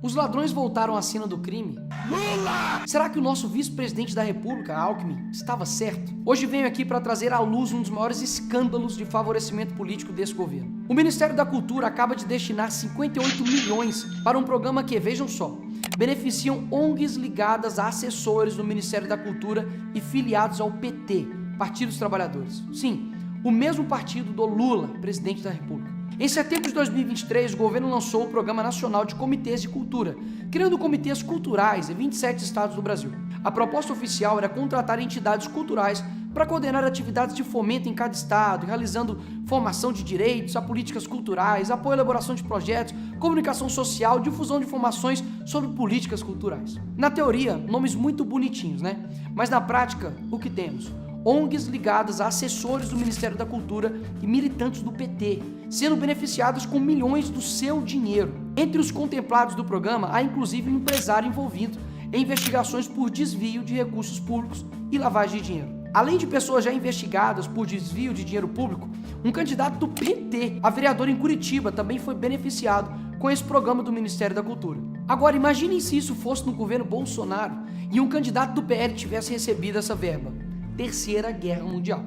Os ladrões voltaram à cena do crime? Lula! Será que o nosso vice-presidente da República, Alckmin, estava certo? Hoje venho aqui para trazer à luz um dos maiores escândalos de favorecimento político desse governo. O Ministério da Cultura acaba de destinar 58 milhões para um programa que, vejam só, beneficiam ONGs ligadas a assessores do Ministério da Cultura e filiados ao PT, Partido dos Trabalhadores. Sim, o mesmo partido do Lula, presidente da República. Em setembro de 2023, o governo lançou o Programa Nacional de Comitês de Cultura, criando comitês culturais em 27 estados do Brasil. A proposta oficial era contratar entidades culturais para coordenar atividades de fomento em cada estado, realizando formação de direitos a políticas culturais, apoio à elaboração de projetos, comunicação social, difusão de informações sobre políticas culturais. Na teoria, nomes muito bonitinhos, né? Mas na prática, o que temos? ONGs ligadas a assessores do Ministério da Cultura e militantes do PT, sendo beneficiados com milhões do seu dinheiro. Entre os contemplados do programa, há inclusive um empresário envolvido em investigações por desvio de recursos públicos e lavagem de dinheiro. Além de pessoas já investigadas por desvio de dinheiro público, um candidato do PT a vereador em Curitiba também foi beneficiado com esse programa do Ministério da Cultura. Agora, imaginem se isso fosse no governo Bolsonaro e um candidato do PL tivesse recebido essa verba. Terceira Guerra Mundial.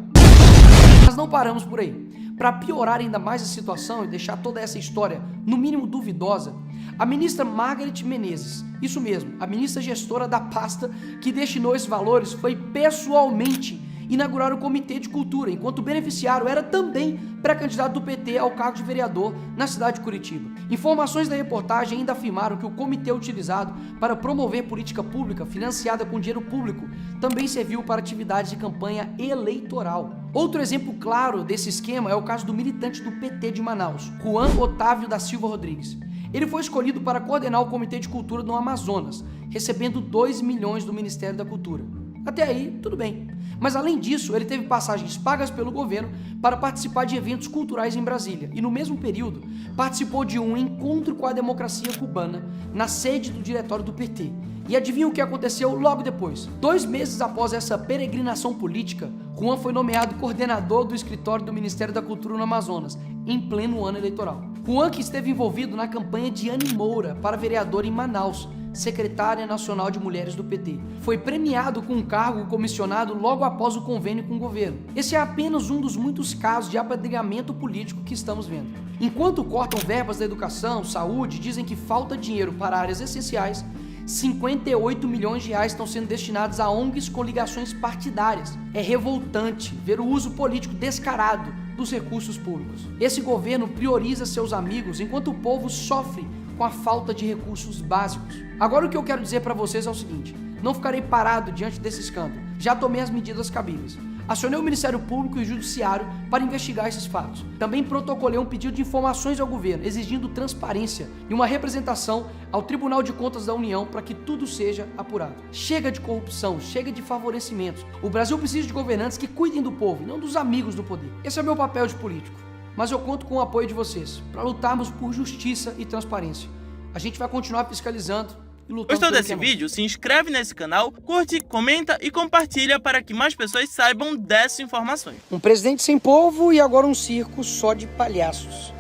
Mas não paramos por aí. Para piorar ainda mais a situação e deixar toda essa história no mínimo duvidosa, a ministra Margareth Menezes, isso mesmo, a ministra gestora da pasta que destinou esses valores, foi pessoalmente inaugurar o Comitê de Cultura, enquanto o beneficiário era também pré-candidato do PT ao cargo de vereador na cidade de Curitiba. Informações da reportagem ainda afirmaram que o comitê utilizado para promover política pública financiada com dinheiro público também serviu para atividades de campanha eleitoral. Outro exemplo claro desse esquema é o caso do militante do PT de Manaus, Juan Otávio da Silva Rodrigues. Ele foi escolhido para coordenar o Comitê de Cultura no Amazonas, recebendo 2 milhões do Ministério da Cultura. Até aí, tudo bem. Mas além disso, ele teve passagens pagas pelo governo para participar de eventos culturais em Brasília. E no mesmo período, participou de um encontro com a democracia cubana na sede do diretório do PT. E adivinha o que aconteceu logo depois? 2 meses após essa peregrinação política, Juan foi nomeado coordenador do escritório do Ministério da Cultura no Amazonas, em pleno ano eleitoral. Juan, que esteve envolvido na campanha de Anny Moura para vereador em Manaus, secretária nacional de mulheres do PT. Foi premiado com um cargo comissionado logo após o convênio com o governo. Esse é apenas um dos muitos casos de apadrinhamento político que estamos vendo. Enquanto cortam verbas da educação, saúde, dizem que falta dinheiro para áreas essenciais, 58 milhões de reais estão sendo destinados a ONGs com ligações partidárias. É revoltante ver o uso político descarado dos recursos públicos. Esse governo prioriza seus amigos enquanto o povo sofre com a falta de recursos básicos. Agora o que eu quero dizer para vocês é o seguinte: não ficarei parado diante desse escândalo. Já tomei as medidas cabíveis. Acionei o Ministério Público e o Judiciário para investigar esses fatos. Também protocolei um pedido de informações ao governo, exigindo transparência e uma representação ao Tribunal de Contas da União para que tudo seja apurado. Chega de corrupção, chega de favorecimentos. O Brasil precisa de governantes que cuidem do povo, não dos amigos do poder. Esse é o meu papel de político. Mas eu conto com o apoio de vocês para lutarmos por justiça e transparência. A gente vai continuar fiscalizando e lutando. Gostou desse vídeo? Se inscreve nesse canal, curte, comenta e compartilha para que mais pessoas saibam dessas informações. Um presidente sem povo e agora um circo só de palhaços.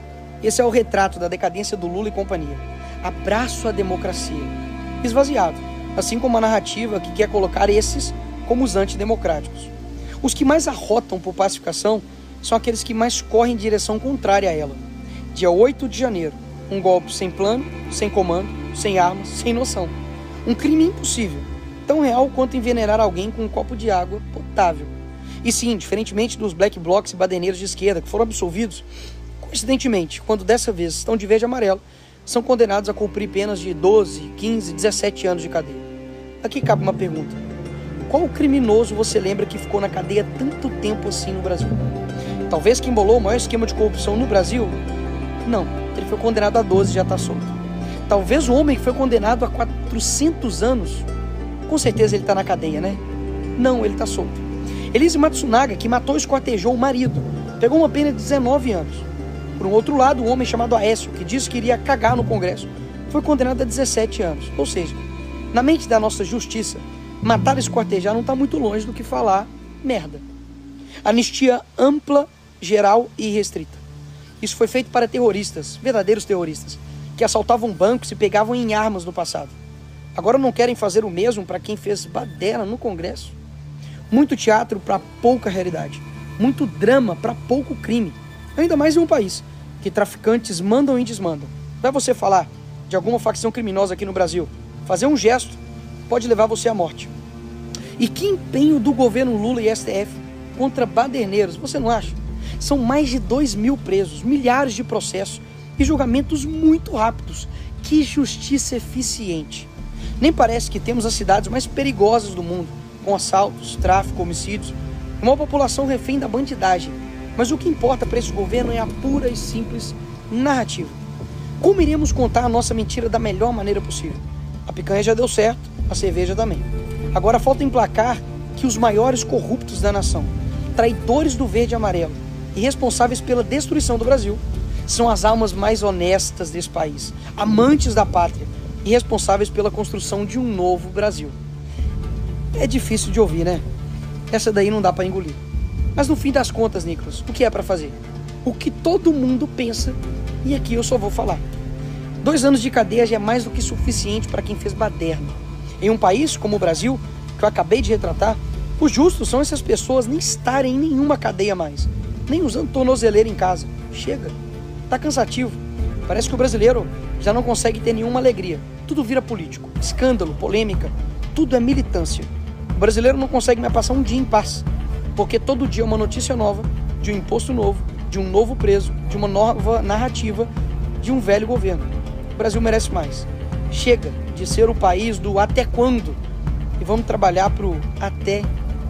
Esse é o retrato da decadência do Lula e companhia. Abraço à democracia. Esvaziado, assim como a narrativa que quer colocar esses como os antidemocráticos. Os que mais arrotam por pacificação são aqueles que mais correm em direção contrária a ela. Dia 8 de janeiro, um golpe sem plano, sem comando, sem armas, sem noção. Um crime impossível, tão real quanto envenenar alguém com um copo de água potável. E sim, diferentemente dos black blocs e badeneiros de esquerda que foram absolvidos, coincidentemente, quando dessa vez estão de verde e amarelo, são condenados a cumprir penas de 12, 15, 17 anos de cadeia. Aqui cabe uma pergunta: qual criminoso você lembra que ficou na cadeia tanto tempo assim no Brasil? Talvez quem embolou o maior esquema de corrupção no Brasil? Não, ele foi condenado a 12 e já está solto. Talvez o homem que foi condenado a 400 anos, com certeza ele está na cadeia, né? Não, ele está solto. Elise Matsunaga, que matou e esquartejou o marido, pegou uma pena de 19 anos. Por um outro lado, um homem chamado Aécio, que disse que iria cagar no Congresso, foi condenado a 17 anos. Ou seja, na mente da nossa justiça, matar e esquartejar não está muito longe do que falar merda. Anistia ampla, geral e irrestrita. Isso foi feito para terroristas, verdadeiros terroristas, que assaltavam bancos e pegavam em armas no passado. Agora não querem fazer o mesmo para quem fez baderna no Congresso? Muito teatro para pouca realidade. Muito drama para pouco crime. Ainda mais em um país que traficantes mandam e desmandam. Vai você falar de alguma facção criminosa aqui no Brasil, fazer um gesto pode levar você à morte. E que empenho do governo Lula e STF contra baderneiros, você não acha? São mais de 2.000 presos, milhares de processos e julgamentos muito rápidos. Que justiça eficiente! Nem parece que temos as cidades mais perigosas do mundo, com assaltos, tráfico, homicídios, uma população refém da bandidagem. Mas o que importa para esse governo é a pura e simples narrativa. Como iremos contar a nossa mentira da melhor maneira possível? A picanha já deu certo, a cerveja também. Agora falta emplacar que os maiores corruptos da nação, traidores do verde e amarelo e responsáveis pela destruição do Brasil, são as almas mais honestas desse país, amantes da pátria e responsáveis pela construção de um novo Brasil. É difícil de ouvir, né? Essa daí não dá para engolir. Mas no fim das contas, Nicolas, o que é para fazer? O que todo mundo pensa, e aqui eu só vou falar. 2 anos de cadeia já é mais do que suficiente para quem fez baderna. Em um país como o Brasil, que eu acabei de retratar, os justos são essas pessoas nem estarem em nenhuma cadeia mais, nem usando tornozeleira em casa. Chega, tá cansativo. Parece que o brasileiro já não consegue ter nenhuma alegria. Tudo vira político, escândalo, polêmica, tudo é militância. O brasileiro não consegue mais passar um dia em paz, porque todo dia é uma notícia nova, de um imposto novo, de um novo preso, de uma nova narrativa, de um velho governo. O Brasil merece mais. Chega de ser o país do até quando e vamos trabalhar pro até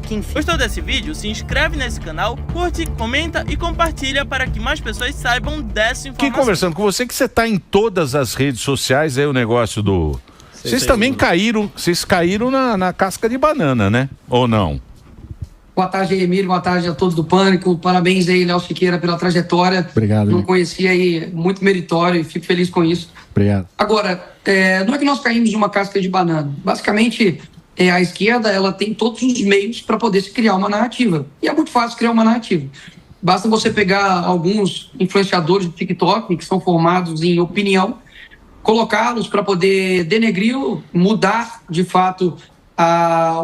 que enfim. Gostou desse vídeo? Se inscreve nesse canal, curte, comenta e compartilha para que mais pessoas saibam dessa informação. Aqui conversando com você que você tá em todas as redes sociais, aí o negócio do... Vocês também caíram, na casca de banana, né? Ou não? Boa tarde, Emílio. Boa tarde a todos do Pânico. Parabéns aí, Léo Siqueira, pela trajetória. Obrigado. Não conhecia aí, muito meritório e fico feliz com isso. Obrigado. Agora, não é que nós caímos de uma casca de banana. Basicamente, a esquerda ela tem todos os meios para poder se criar uma narrativa. E é muito fácil criar uma narrativa. Basta você pegar alguns influenciadores do TikTok, que são formados em opinião, colocá-los para poder denegri-lo, mudar, de fato,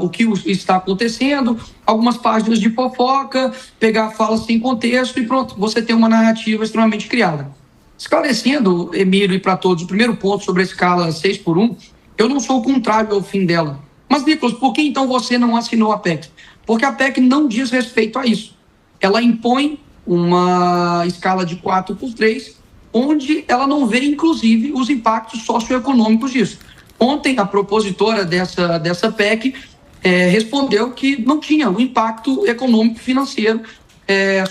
o que está acontecendo, algumas páginas de fofoca, pegar falas sem contexto e pronto, você tem uma narrativa extremamente criada. Esclarecendo, Emílio, e para todos, o primeiro ponto sobre a escala 6x1, eu não sou contrário ao fim dela. Mas, Nicolas, por que então você não assinou a PEC? Porque a PEC não diz respeito a isso. Ela impõe uma escala de 4x3, onde ela não vê, inclusive, os impactos socioeconômicos disso. Ontem, a propositora dessa PEC respondeu que não tinha o impacto econômico, financeiro,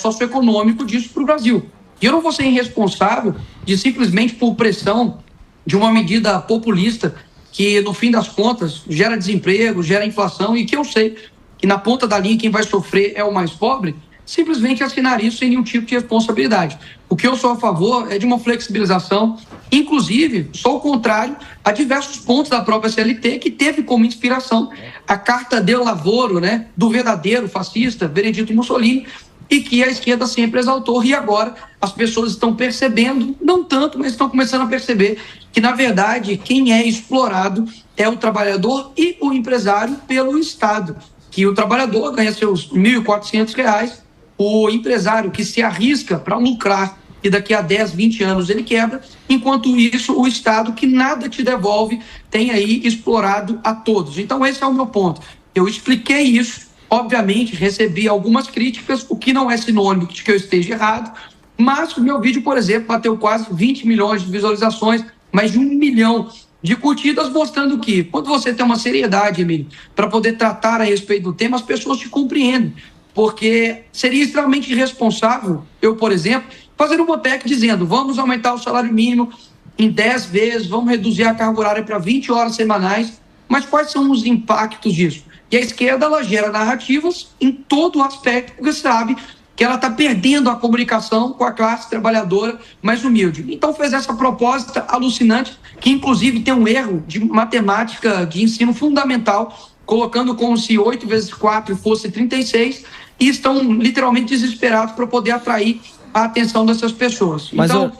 socioeconômico disso para o Brasil. E eu não vou ser irresponsável de simplesmente por pressão de uma medida populista que, no fim das contas, gera desemprego, gera inflação e que eu sei que na ponta da linha quem vai sofrer é o mais pobre, simplesmente assinar isso sem nenhum tipo de responsabilidade. O que eu sou a favor é de uma flexibilização, inclusive, sou o contrário a diversos pontos da própria CLT, que teve como inspiração a Carta del Lavoro, né, do verdadeiro fascista Benedito Mussolini, e que a esquerda sempre exaltou, e agora as pessoas estão percebendo, não tanto, mas estão começando a perceber que, na verdade, quem é explorado é o trabalhador e o empresário pelo Estado, que o trabalhador ganha seus R$ 1.400, o empresário que se arrisca para lucrar e daqui a 10, 20 anos ele quebra, enquanto isso o Estado, que nada te devolve, tem aí explorado a todos. Então esse é o meu ponto. Eu expliquei isso, obviamente recebi algumas críticas, o que não é sinônimo de que eu esteja errado, mas o meu vídeo, por exemplo, bateu quase 20 milhões de visualizações, mais de 1 milhão de curtidas, mostrando que quando você tem uma seriedade, Emílio, para poder tratar a respeito do tema, as pessoas te compreendem. Porque seria extremamente irresponsável eu, por exemplo, fazer uma PEC dizendo vamos aumentar o salário mínimo em 10 vezes, vamos reduzir a carga horária para 20 horas semanais, mas quais são os impactos disso? E a esquerda, ela gera narrativas em todo o aspecto, porque sabe que ela está perdendo a comunicação com a classe trabalhadora mais humilde. Então fez essa proposta alucinante, que inclusive tem um erro de matemática de ensino fundamental, colocando como se 8 vezes 4 fosse 36, e estão literalmente desesperados para poder atrair a atenção dessas pessoas. Mas então,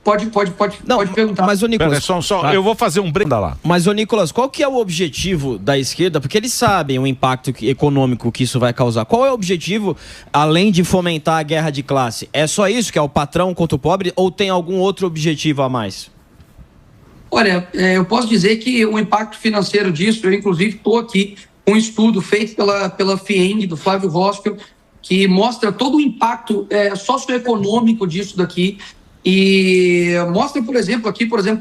Pode perguntar. Mas, ô Nicolas... Eu vou fazer um brenda lá. Mas, ô Nicolas, qual que é o objetivo da esquerda? Porque eles sabem o impacto econômico que isso vai causar. Qual é o objetivo, além de fomentar a guerra de classe? É só isso, que é o patrão contra o pobre, ou tem algum outro objetivo a mais? Olha, eu posso dizer que o impacto financeiro disso, eu inclusive estou aqui com um estudo feito pela FIENG, do Flávio Rospel, que mostra todo o impacto socioeconômico disso daqui e mostra, por exemplo,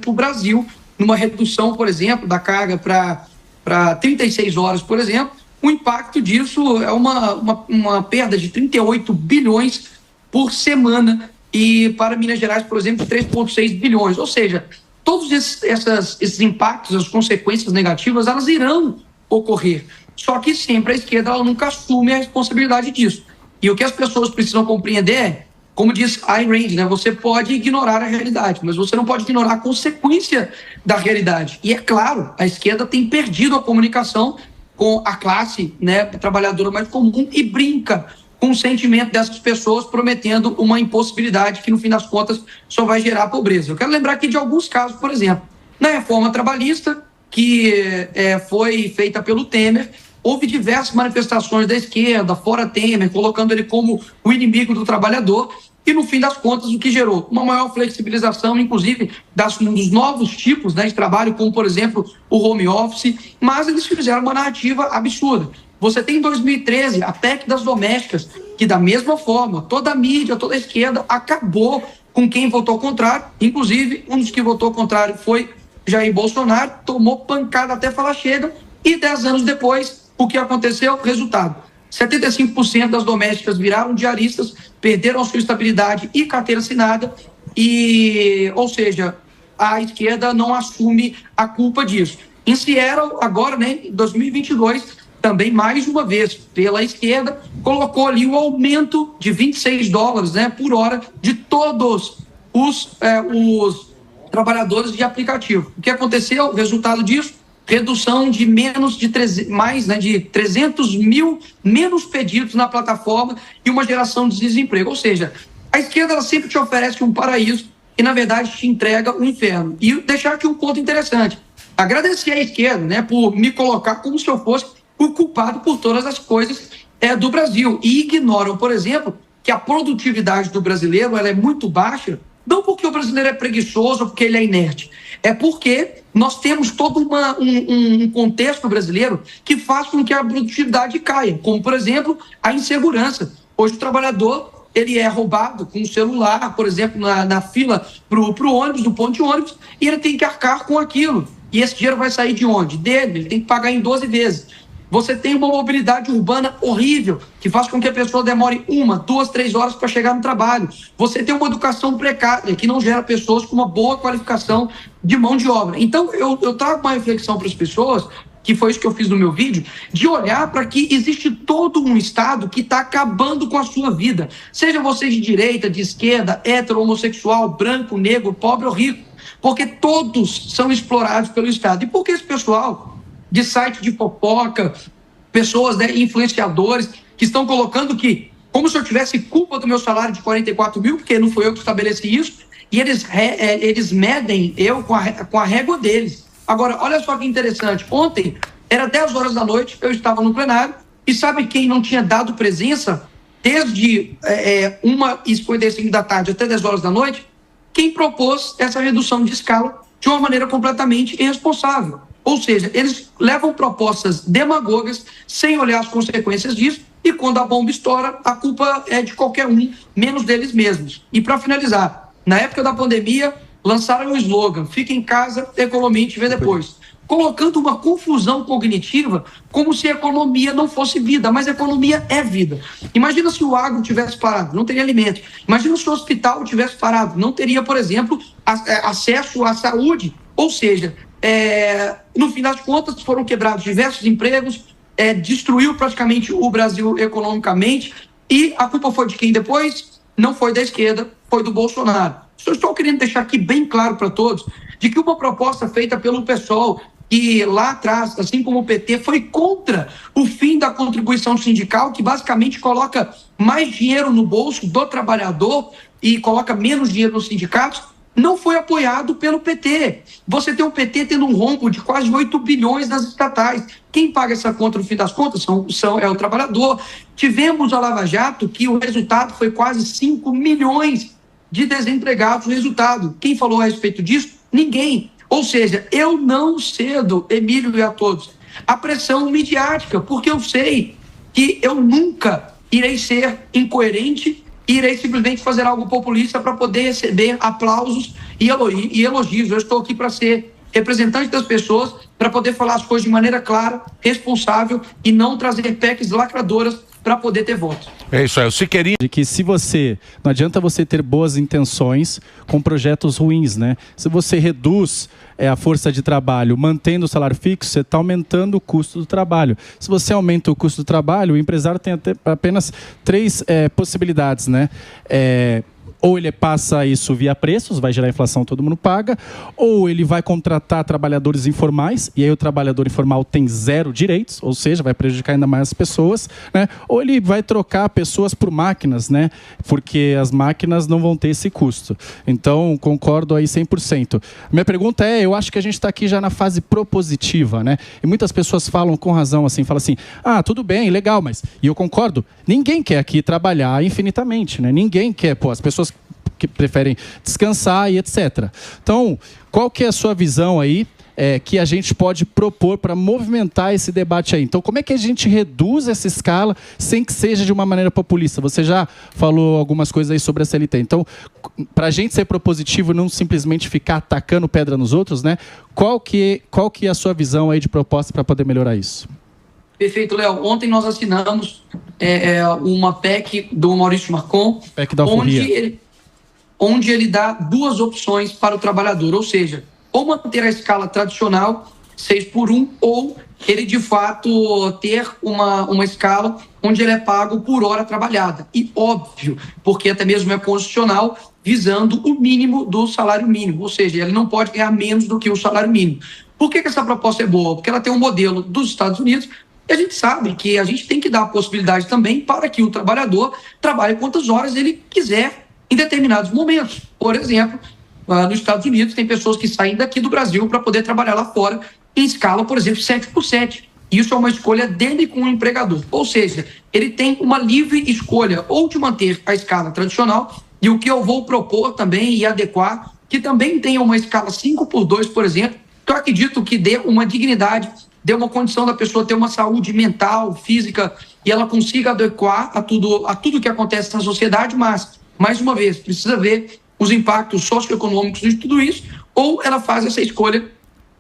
o Brasil, numa redução, por exemplo, da carga para 36 horas, por exemplo, o impacto disso é uma perda de 38 bilhões por semana e para Minas Gerais, por exemplo, 3,6 bilhões. Ou seja, todos esses impactos, as consequências negativas, elas irão ocorrer. Só que sempre a esquerda ela nunca assume a responsabilidade disso. E o que as pessoas precisam compreender é, como diz Ayn Rand, né, você pode ignorar a realidade, mas você não pode ignorar a consequência da realidade. E é claro, a esquerda tem perdido a comunicação com a classe, né, trabalhadora mais comum e brinca com o sentimento dessas pessoas prometendo uma impossibilidade que, no fim das contas, só vai gerar pobreza. Eu quero lembrar aqui de alguns casos, por exemplo, na reforma trabalhista, que foi feita pelo Temer, houve diversas manifestações da esquerda, fora Temer, colocando ele como o inimigo do trabalhador, e no fim das contas o que gerou? Uma maior flexibilização, inclusive, dos novos tipos, né, de trabalho, como, por exemplo, o home office, mas eles fizeram uma narrativa absurda. Você tem em 2013 a PEC das domésticas, que da mesma forma, toda a mídia, toda a esquerda acabou com quem votou contrário, inclusive um dos que votou contrário foi Jair Bolsonaro, tomou pancada até falar chega, e 10 anos depois, o que aconteceu? Resultado: 75% das domésticas viraram diaristas, perderam a sua estabilidade e carteira assinada, ou seja, a esquerda não assume a culpa disso. Em Seattle, agora, né, em 2022, também mais uma vez, pela esquerda, colocou ali o aumento de $26, né, por hora de todos os trabalhadores de aplicativo. O que aconteceu? O resultado disso? Redução de de 300 mil menos pedidos na plataforma e uma geração de desemprego. Ou seja, a esquerda ela sempre te oferece um paraíso e, na verdade, te entrega um inferno. E deixar aqui um ponto interessante. Agradecer à esquerda, né, por me colocar como se eu fosse o culpado por todas as coisas do Brasil. E ignoram, por exemplo, que a produtividade do brasileiro ela é muito baixa, não porque o brasileiro é preguiçoso ou porque ele é inerte, é porque nós temos todo um contexto brasileiro que faz com que a produtividade caia, como, por exemplo, a insegurança. Hoje o trabalhador ele é roubado com o celular, por exemplo, na fila para o ônibus, do ponto de ônibus, e ele tem que arcar com aquilo. E esse dinheiro vai sair de onde? Dele, ele tem que pagar em 12 vezes. Você tem uma mobilidade urbana horrível, que faz com que a pessoa demore 1, 2, 3 horas para chegar no trabalho. Você tem uma educação precária, que não gera pessoas com uma boa qualificação de mão de obra. Então, eu trago uma reflexão para as pessoas, que foi isso que eu fiz no meu vídeo, de olhar para que existe todo um Estado que está acabando com a sua vida. Seja você de direita, de esquerda, hétero, homossexual, branco, negro, pobre ou rico. Porque todos são explorados pelo Estado. E por que esse pessoal de site de fofoca, pessoas, né, influenciadores, que estão colocando que, como se eu tivesse culpa do meu salário de 44 mil, porque não fui eu que estabeleci isso, e eles medem eu com a régua deles. Agora, olha só que interessante, ontem, era 10 horas da noite, eu estava no plenário, e sabe quem não tinha dado presença desde 1h55 da tarde até 10 horas da noite? Quem propôs essa redução de escala de uma maneira completamente irresponsável. Ou seja, eles levam propostas demagogas sem olhar as consequências disso, e quando a bomba estoura, a culpa é de qualquer um, menos deles mesmos. E para finalizar, na época da pandemia, lançaram o slogan: fica em casa, economia te vê depois, colocando uma confusão cognitiva como se a economia não fosse vida, mas a economia é vida. Imagina se o agro tivesse parado, não teria alimento. Imagina se o hospital tivesse parado, não teria, por exemplo, acesso à saúde. Ou seja, no fim das contas, foram quebrados diversos empregos, destruiu praticamente o Brasil economicamente, e a culpa foi de quem depois? Não foi da esquerda, foi do Bolsonaro. Só estou querendo deixar aqui bem claro para todos de que uma proposta feita pelo PSOL, que lá atrás, assim como o PT, foi contra o fim da contribuição sindical, que basicamente coloca mais dinheiro no bolso do trabalhador e coloca menos dinheiro nos sindicatos, não foi apoiado pelo PT. Você tem o PT tendo um rombo de quase 8 bilhões nas estatais. Quem paga essa conta, no fim das contas, é o trabalhador. Tivemos a Lava Jato, que o resultado foi quase 5 milhões de desempregados. O resultado, quem falou a respeito disso? Ninguém. Ou seja, eu não cedo, Emílio e a todos, a pressão midiática, porque eu sei que eu nunca irei ser incoerente e irei simplesmente fazer algo populista para poder receber aplausos e elogios. Eu estou aqui para ser representante das pessoas, para poder falar as coisas de maneira clara, responsável e não trazer PECs lacradoras para poder ter voto. É isso aí, o Siqueirinho. De que se você, não adianta você ter boas intenções com projetos ruins, né? Se você reduz a força de trabalho mantendo o salário fixo, você está aumentando o custo do trabalho. Se você aumenta o custo do trabalho, o empresário tem apenas 3 possibilidades, né? Ou ele passa isso via preços, vai gerar inflação, todo mundo paga, ou ele vai contratar trabalhadores informais, e aí o trabalhador informal tem 0 direitos, ou seja, vai prejudicar ainda mais as pessoas, né? Ou ele vai trocar pessoas por máquinas, né? Porque as máquinas não vão ter esse custo. Então, concordo aí 100%. Minha pergunta eu acho que a gente está aqui já na fase propositiva, né? E muitas pessoas falam com razão, assim, falam assim, tudo bem, legal, mas... E eu concordo, ninguém quer aqui trabalhar infinitamente, né? Ninguém quer, as pessoas que preferem descansar e etc. Então, qual que é a sua visão aí que a gente pode propor para movimentar esse debate aí? Então, como é que a gente reduz essa escala sem que seja de uma maneira populista? Você já falou algumas coisas aí sobre a CLT. Então, para a gente ser propositivo, não simplesmente ficar atacando pedra nos outros, né? Qual que é a sua visão aí de proposta para poder melhorar isso? Perfeito, Léo. Ontem nós assinamos uma PEC do Maurício Marcon, PEC da onde ele dá 2 opções para o trabalhador, ou seja, ou manter a escala tradicional, 6x1, ou ele de fato ter uma escala onde ele é pago por hora trabalhada. E óbvio, porque até mesmo é constitucional, visando o mínimo do salário mínimo, ou seja, ele não pode ganhar menos do que o salário mínimo. Por que essa proposta é boa? Porque ela tem um modelo dos Estados Unidos, e a gente sabe que a gente tem que dar a possibilidade também para que o trabalhador trabalhe quantas horas ele quiser em determinados momentos. Por exemplo, nos Estados Unidos tem pessoas que saem daqui do Brasil para poder trabalhar lá fora em escala, por exemplo, 7x7. Isso é uma escolha dele com o empregador. Ou seja, ele tem uma livre escolha ou de manter a escala tradicional, e o que eu vou propor também e adequar, que também tenha uma escala 5x2, por exemplo, que eu acredito que dê uma dignidade, dê uma condição da pessoa ter uma saúde mental, física, e ela consiga adequar a tudo que acontece na sociedade, mas, mais uma vez, precisa ver os impactos socioeconômicos de tudo isso, ou ela faz essa escolha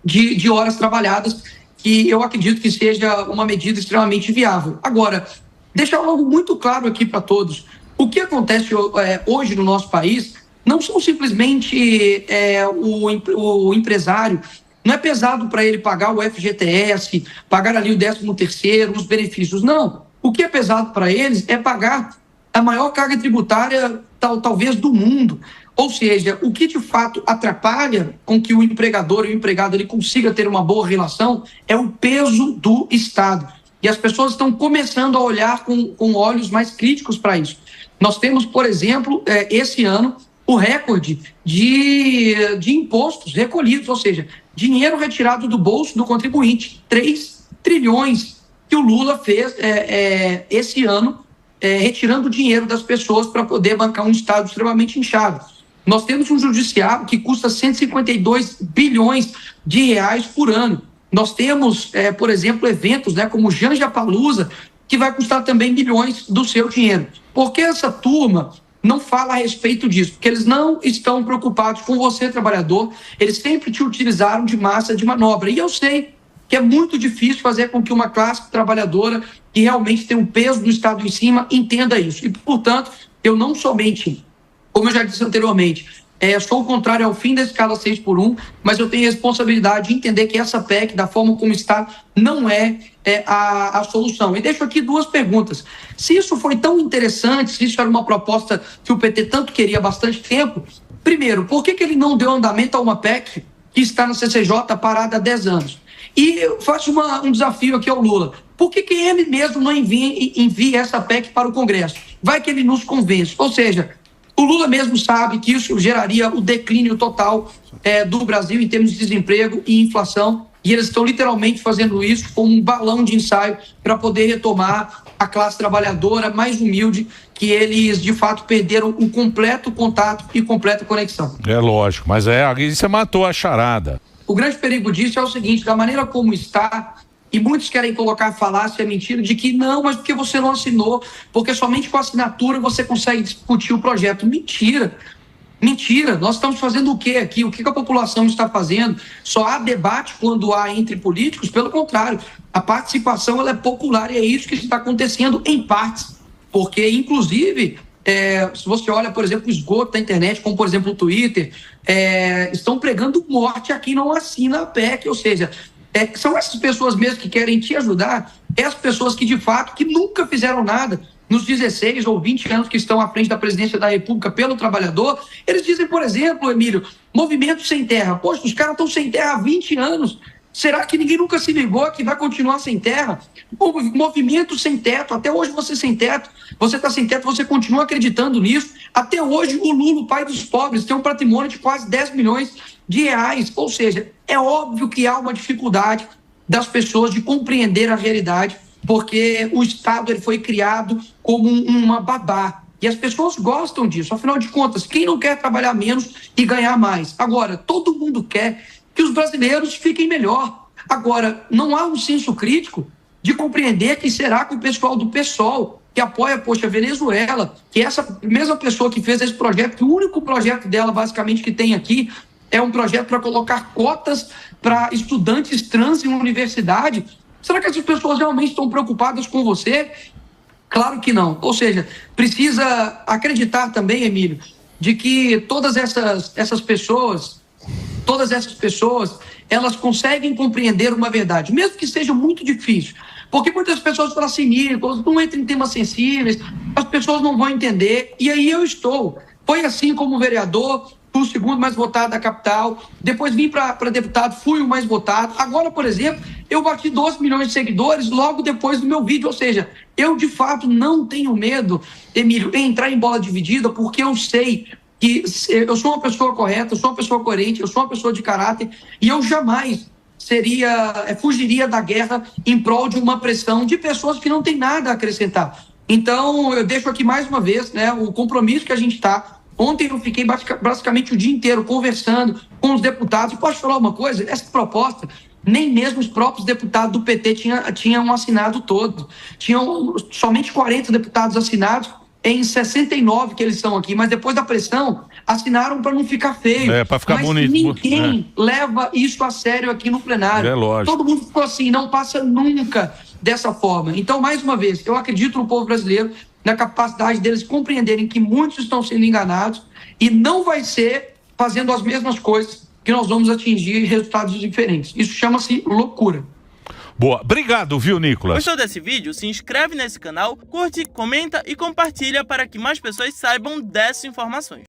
de horas trabalhadas, que eu acredito que seja uma medida extremamente viável. Agora, deixar algo muito claro aqui para todos, o que acontece hoje no nosso país não são simplesmente o empresário, não é pesado para ele pagar o FGTS, pagar ali o 13º, os benefícios, não. O que é pesado para eles é pagar a maior carga tributária, talvez, do mundo. Ou seja, o que de fato atrapalha com que o empregador e o empregado ele consiga ter uma boa relação é o peso do Estado. E as pessoas estão começando a olhar com olhos mais críticos para isso. Nós temos, por exemplo, esse ano, o recorde de impostos recolhidos, ou seja, dinheiro retirado do bolso do contribuinte. 3 trilhões que o Lula fez esse ano, retirando dinheiro das pessoas para poder bancar um Estado extremamente inchado. Nós temos um judiciário que custa 152 bilhões de reais por ano. Nós temos, por exemplo, eventos como o Janjapalooza, que vai custar também milhões do seu dinheiro. Por que essa turma não fala a respeito disso? Porque eles não estão preocupados com você, trabalhador. Eles sempre te utilizaram de massa de manobra. E eu sei que é muito difícil fazer com que uma classe trabalhadora que realmente tem um peso do Estado em cima entenda isso. E, portanto, eu não somente, como eu já disse anteriormente, sou contrário ao fim da escala 6x1, mas eu tenho responsabilidade de entender que essa PEC, da forma como está, não é a solução. E deixo aqui 2 perguntas. Se isso foi tão interessante, se isso era uma proposta que o PT tanto queria há bastante tempo, primeiro, por que ele não deu andamento a uma PEC que está na CCJ parada há 10 anos? E eu faço um desafio aqui ao Lula. Por que ele mesmo não envia essa PEC para o Congresso? Vai que ele nos convence. Ou seja, O Lula mesmo sabe que isso geraria o declínio total do Brasil em termos de desemprego e inflação, e eles estão literalmente fazendo isso como um balão de ensaio para poder retomar a classe trabalhadora mais humilde, que eles de fato perderam o completo contato e completa conexão. É lógico, mas aí você matou a charada. O grande perigo disso é o seguinte: da maneira como está, e muitos querem colocar falácia, mentira, de que não, mas porque você não assinou, porque somente com a assinatura você consegue discutir o projeto. Mentira. Mentira. Nós estamos fazendo o quê aqui? O que a população está fazendo? Só há debate quando há entre políticos? Pelo contrário, a participação ela é popular e é isso que está acontecendo em partes. Porque, inclusive, se você olha, por exemplo, o esgoto da internet, como, por exemplo, o Twitter, estão pregando morte a quem não assina a PEC, ou seja, são essas pessoas mesmo que querem te ajudar, as pessoas que, de fato, que nunca fizeram nada nos 16 ou 20 anos que estão à frente da presidência da República pelo trabalhador. Eles dizem, por exemplo, Emílio, movimento sem terra. Poxa, os caras estão sem terra há 20 anos. Será que ninguém nunca se ligou que vai continuar sem terra? Movimento sem teto, até hoje você sem teto, você está sem teto, você continua acreditando nisso. Até hoje o Lula, o pai dos pobres, tem um patrimônio de quase 10 milhões de reais. Ou seja, é óbvio que há uma dificuldade das pessoas de compreender a realidade, porque o Estado ele foi criado como uma babá. E as pessoas gostam disso. Afinal de contas, quem não quer trabalhar menos e ganhar mais? Agora, todo mundo quer que os brasileiros fiquem melhor. Agora, não há um senso crítico de compreender que será que o pessoal do PSOL, que apoia, poxa, a Venezuela, que essa mesma pessoa que fez esse projeto, que o único projeto dela, basicamente, que tem aqui, é um projeto para colocar cotas para estudantes trans em universidade. Será que essas pessoas realmente estão preocupadas com você? Claro que não. Ou seja, precisa acreditar também, Emílio, de que todas essas pessoas, elas conseguem compreender uma verdade, mesmo que seja muito difícil. Porque muitas pessoas falam assim, Nicolas, não entra em temas sensíveis, as pessoas não vão entender. E aí eu estou. Foi assim como vereador, fui o segundo mais votado da capital, depois vim para deputado, fui o mais votado. Agora, por exemplo, eu bati 12 milhões de seguidores logo depois do meu vídeo. Ou seja, eu de fato não tenho medo, Emílio, em entrar em bola dividida, porque eu sei que eu sou uma pessoa correta, eu sou uma pessoa coerente, eu sou uma pessoa de caráter, e eu jamais fugiria da guerra em prol de uma pressão de pessoas que não têm nada a acrescentar. Então, eu deixo aqui mais uma vez, né, o compromisso que a gente está. Ontem eu fiquei basicamente o dia inteiro conversando com os deputados. E posso falar uma coisa? Essa proposta, nem mesmo os próprios deputados do PT tinham assinado todo. Tinham somente 40 deputados assinados em 69 que eles são aqui. Mas depois da pressão, assinaram para não ficar feio. Para ficar mas bonito. Ninguém leva isso a sério aqui no plenário. Lógico. Todo mundo ficou assim, não passa nunca dessa forma. Então, mais uma vez, eu acredito no povo brasileiro, na capacidade deles compreenderem que muitos estão sendo enganados, e não vai ser fazendo as mesmas coisas que nós vamos atingir resultados diferentes. Isso chama-se loucura. Boa. Obrigado, viu, Nicolas? Gostou desse vídeo? Se inscreve nesse canal, curte, comenta e compartilha para que mais pessoas saibam dessas informações.